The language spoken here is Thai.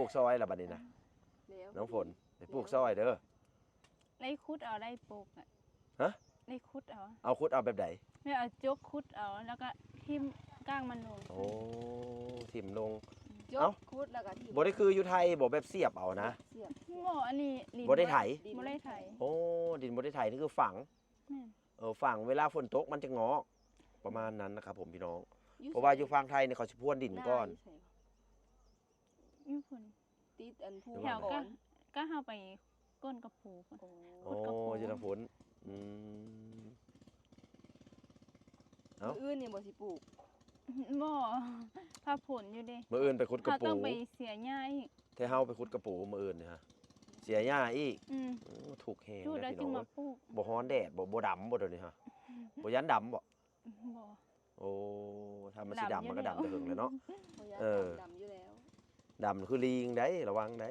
กซอยละบัดนี้นะน้องฝนได้ปลูกซอยเด้อได้คุดเอาได้ปลูกอ่ะฮะได้คุดเอาคุดเอาแบบใดไม่เอาจกคุดเอาแล้วก็ทิ่มก้างมันลงโอ้ทิ่มลงยกคุดแล้วก็ทิ่มบ่ได้คืออยู่ไทยบ่แบบเสียบเอานะเสียบบ่อันนี้บ่ได้ไถบ่ได้ไถโอ้ดินบ่ได้ไถนี่คือฝังฝังเวลาฝนตกมันจะงอกประมาณนั้นนะครับผมพี่น้องเพราะว่าอยู่ฝั่งไทยเนี่ยเขาสิพรวนดินก่อนอยู่พุ่นติดอันผู้แถวก็เฮาไปก้นกระปูโอ้อยู่ทางฝนอื่นนี่บ่สิปลูกบ่พาผลอยู่เด้มื้ออื่นไปขุดกระปูต้องไปเสียหญ้าอีกถ้าเฮาไปขุดกระปูมื้ออื่นเนี่ยฮะเสียหญ้าอีกถูกแฮงนะพี่น้องบ่ฮ้อนแดดบ่ดำบ่เดี๋ยวนี้ฮะบ่ยันดำบ่โอ้ถ้ามันสิดำมันก็ดำแต่หึงเลยเนาะดำอยู่แล้วดำคือลิงได้ระวังได้